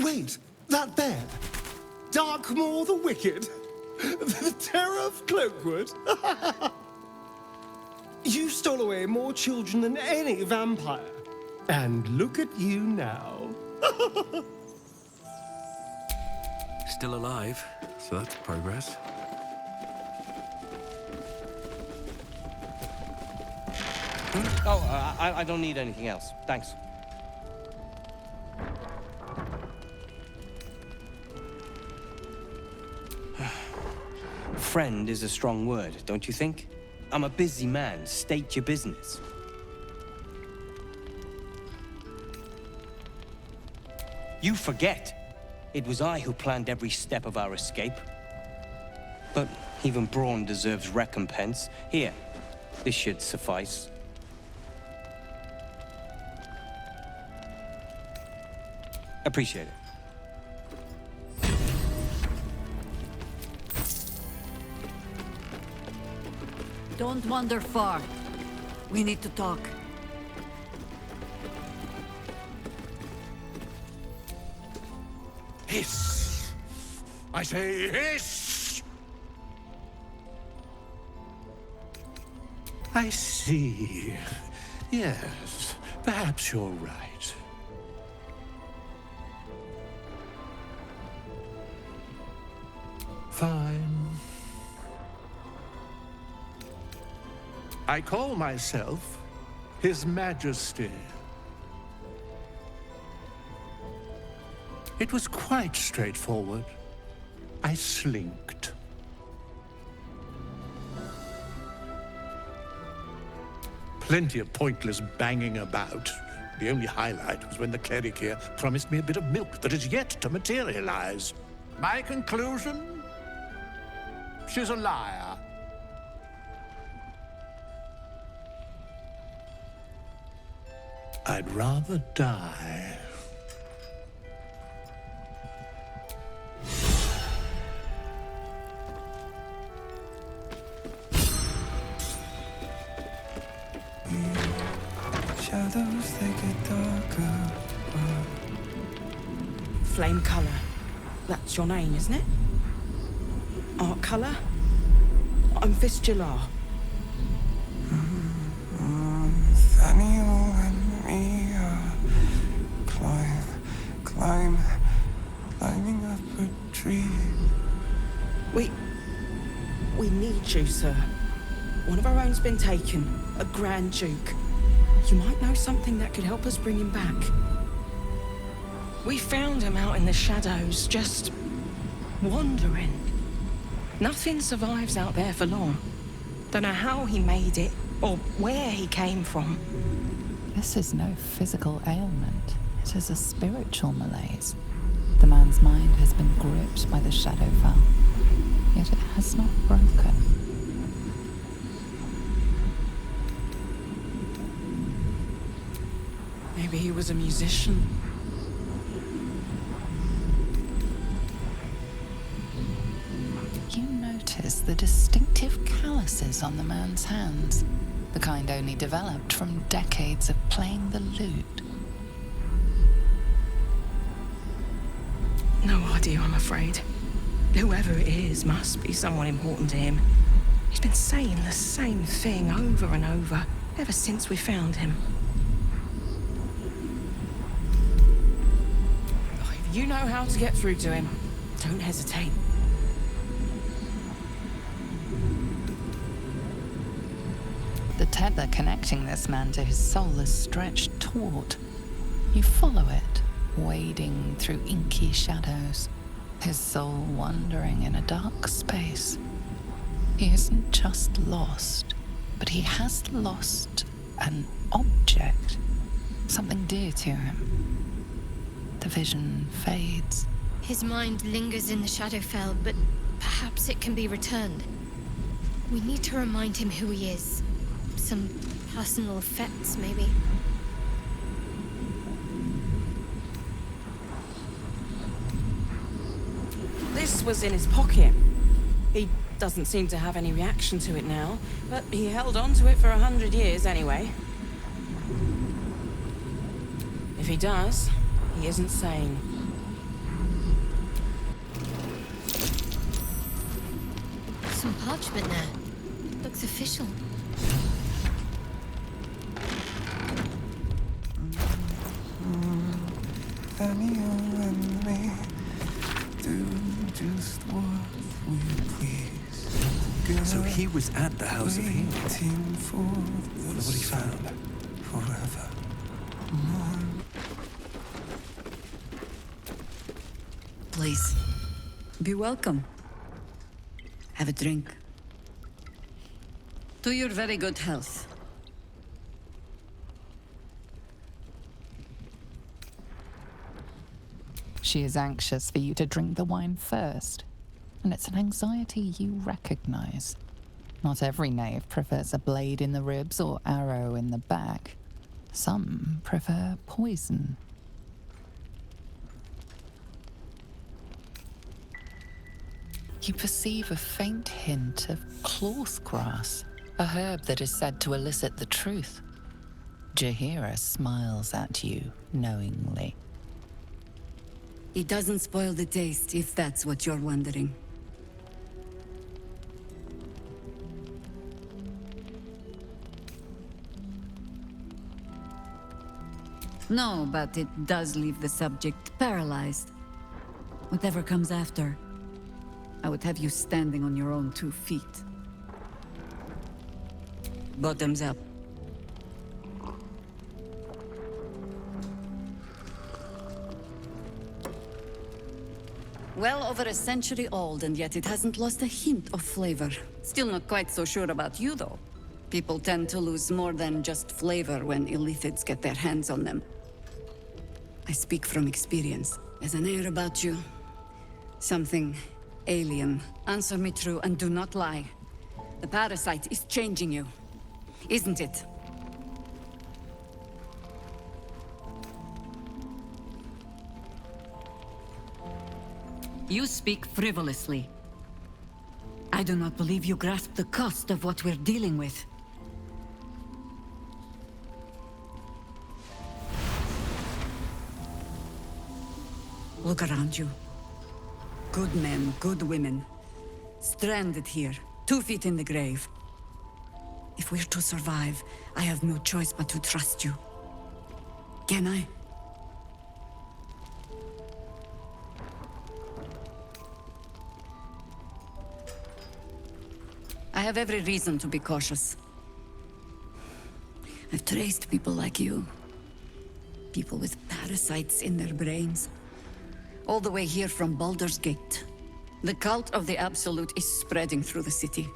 Wait, that there. Darkmoor the Wicked. The terror of Cloakwood. You stole away more children than any vampire. And look at you now. Still alive, so that's progress. Oh, I don't need anything else. Thanks. Friend is a strong word, don't you think? I'm a busy man. State your business. You forget. It was I who planned every step of our escape. But even brawn deserves recompense. Here, this should suffice. Appreciate it. Don't wander far. We need to talk. Hiss! I say hiss! I see. Yes, perhaps you're right. Fine. I call myself His Majesty. It was quite straightforward. I slinked. Plenty of pointless banging about. The only highlight was when the cleric here promised me a bit of milk that is yet to materialize. My conclusion? She's a liar. I'd rather die. Shadows, they get darker. Flame color. That's your name, isn't it? Art color? I'm Fistula. Nathaniel and me climbing up a tree. We need you, sir. One of our own's been taken, a Grand Duke. You might know something that could help us bring him back. We found him out in the shadows, just wandering. Nothing survives out there for long. Don't know how he made it, or where he came from. This is no physical ailment. It is a spiritual malaise. The man's mind has been gripped by the Shadowfell, yet it has not broken. Maybe he was a musician. You notice the distinctive calluses on the man's hands, the kind only developed from decades of playing the lute. No idea, I'm afraid. Whoever it is must be someone important to him. He's been saying the same thing over and over, ever since we found him. If you know how to get through to him, don't hesitate. The tether connecting this man to his soul is stretched taut. You follow it, wading through inky shadows, his soul wandering in a dark space. He isn't just lost, but he has lost an object, something dear to him. The vision fades. His mind lingers in the Shadowfell, but perhaps it can be returned. We need to remind him who he is. Some personal effects, maybe. This was in his pocket. He doesn't seem to have any reaction to it now, but he held on to it for 100 years anyway. If he does, he isn't sane. parchment there. Looks official. And you and me do just what we please. Together, So he was at the House of Healing. waiting for the What he found. forever. Please, be welcome. Have a drink. To your very good health. She is anxious for you to drink the wine first, and it's an anxiety you recognize. Not every knave prefers a blade in the ribs or arrow in the back. Some prefer poison. You perceive a faint hint of cloth grass, a herb that is said to elicit the truth. Jahira smiles at you knowingly. It doesn't spoil the taste, if that's what you're wondering. No, but it does leave the subject paralyzed. Whatever comes after, I would have you standing on your own 2 feet. Bottoms up. Well over a century old, and yet it hasn't lost a hint of flavor. Still not quite so sure about you, though. People tend to lose more than just flavor when illithids get their hands on them. I speak from experience. There's an air about you. Something alien. Answer me true and do not lie. The parasite is changing you, isn't it? You speak frivolously. I do not believe you grasp the cost of what we're dealing with. Look around you. Good men, good women. Stranded here, 2 feet in the grave. If we're to survive, I have no choice but to trust you. Can I? I have every reason to be cautious. I've traced people like you. People with parasites in their brains. All the way here from Baldur's Gate. The cult of the Absolute is spreading through the city.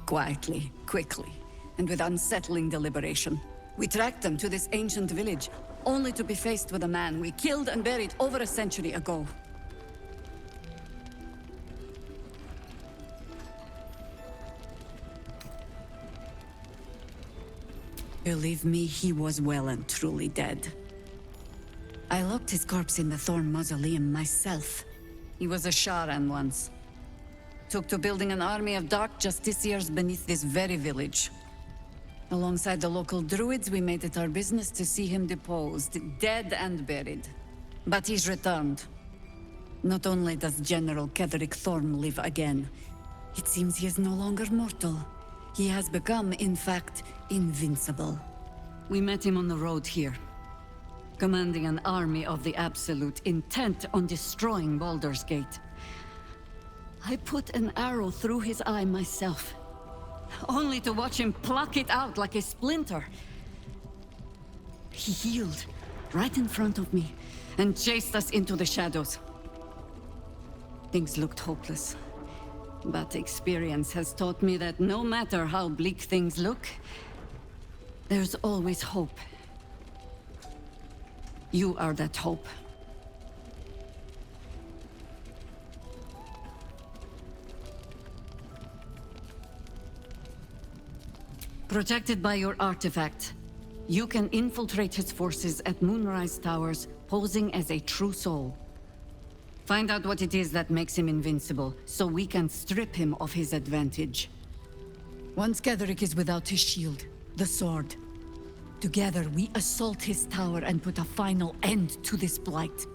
Quietly, quickly, and with unsettling deliberation. We tracked them to this ancient village, only to be faced with a man we killed and buried over a century ago. Believe me, he was well and truly dead. I locked his corpse in the Thorn Mausoleum myself. He was a Sharan once. Took to building an army of dark justiciars beneath this very village. Alongside the local druids, we made it our business to see him deposed, dead and buried. But he's returned. Not only does General Ketherick Thorn live again, it seems he is no longer mortal. He has become, in fact, invincible. We met him on the road here, commanding an army of the Absolute, intent on destroying Baldur's Gate. I put an arrow through his eye myself, only to watch him pluck it out like a splinter. He healed right in front of me and chased us into the shadows. Things looked hopeless, but experience has taught me that no matter how bleak things look, there's always hope. You are that hope. Protected by your artifact, you can infiltrate his forces at Moonrise Towers, posing as a true soul. Find out what it is that makes him invincible, so we can strip him of his advantage. Once Ketherick is without his shield, the sword, together we assault his tower and put a final end to this blight.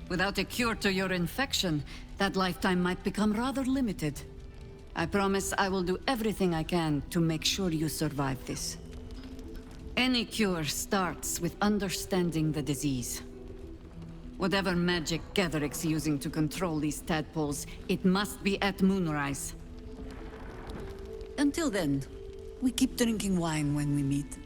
Without a cure to your infection, that lifetime might become rather limited. I promise I will do everything I can to make sure you survive this. Any cure starts with understanding the disease. Whatever magic Gatheric's using to control these tadpoles, it must be at moonrise. Until then, we keep drinking wine when we meet.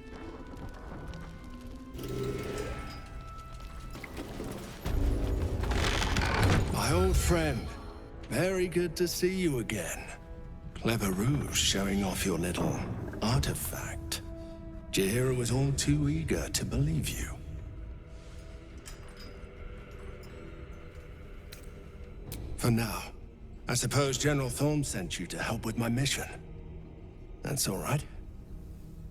My old friend, very good to see you again. Clever ruse showing off your little artifact. Jaheira was all too eager to believe you. For now, I suppose General Thorm sent you to help with my mission. That's all right.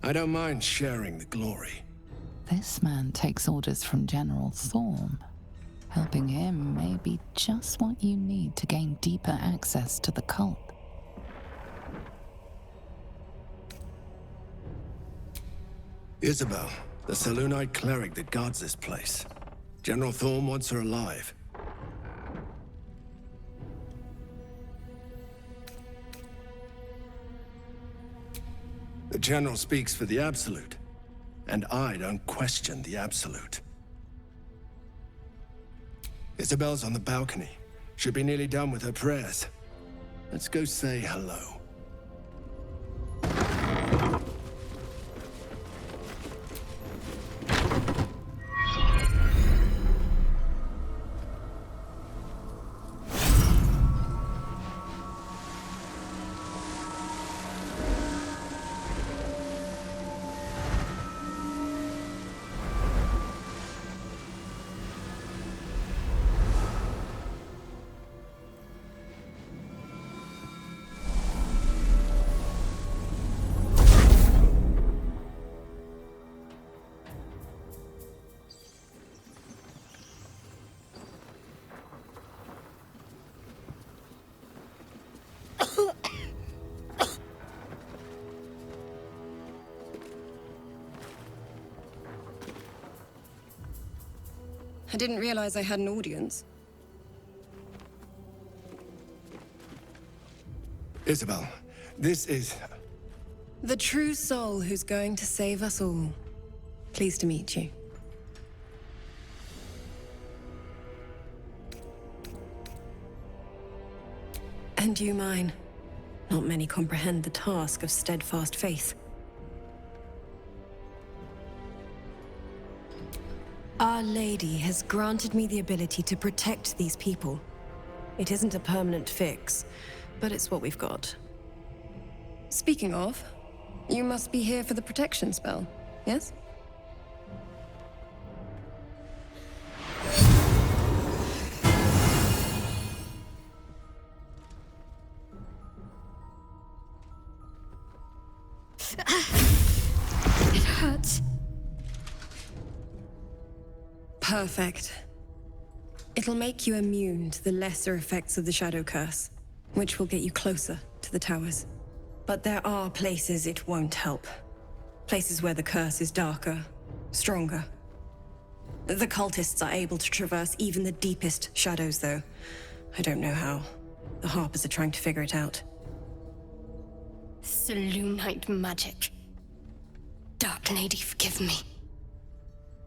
I don't mind sharing the glory. This man takes orders from General Thorm. Helping him may be just what you need to gain deeper access to the cult. Isabel, the Selûnite cleric that guards this place. General Thorm wants her alive. The General speaks for the Absolute, and I don't question the Absolute. Isabel's on the balcony. Should be nearly done with her prayers. Let's go say hello. I didn't realize I had an audience. Isabel, this is... The true soul who's going to save us all. Pleased to meet you. And you mine. Not many comprehend the task of steadfast faith. Our Lady has granted me the ability to protect these people. It isn't a permanent fix, but it's what we've got. Speaking of, you must be here for the protection spell, yes? It hurts. Perfect. It'll make you immune to the lesser effects of the Shadow Curse, which will get you closer to the towers. But there are places it won't help. Places where the curse is darker, stronger. The cultists are able to traverse even the deepest shadows, though. I don't know how. The Harpers are trying to figure it out. Selûnite magic. Dark Lady, forgive me.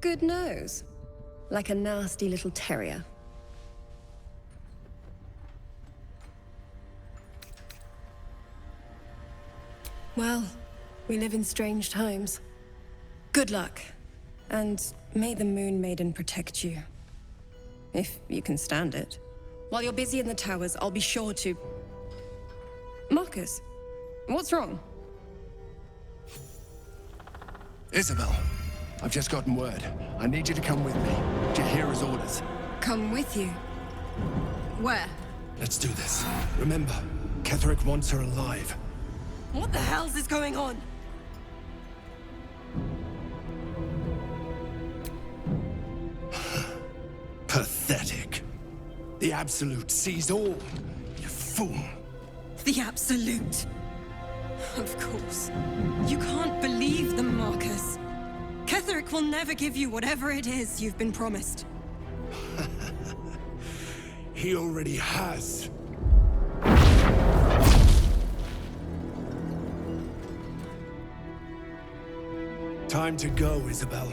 Good nose. Like a nasty little terrier. Well, we live in strange times. Good luck. And may the Moon Maiden protect you. If you can stand it. While you're busy in the towers, I'll be sure to... Marcus, what's wrong? Isabel, I've just gotten word. I need you to come with me. Jaheira's orders. Come with you? Where? Let's do this. Remember, Ketheric wants her alive. What the hell's is going on? Pathetic. The Absolute sees all. You fool. The Absolute. Of course. You can't believe them, Marcus. Ketheric will never give you whatever it is you've been promised. He already has. Time to go, Isabel.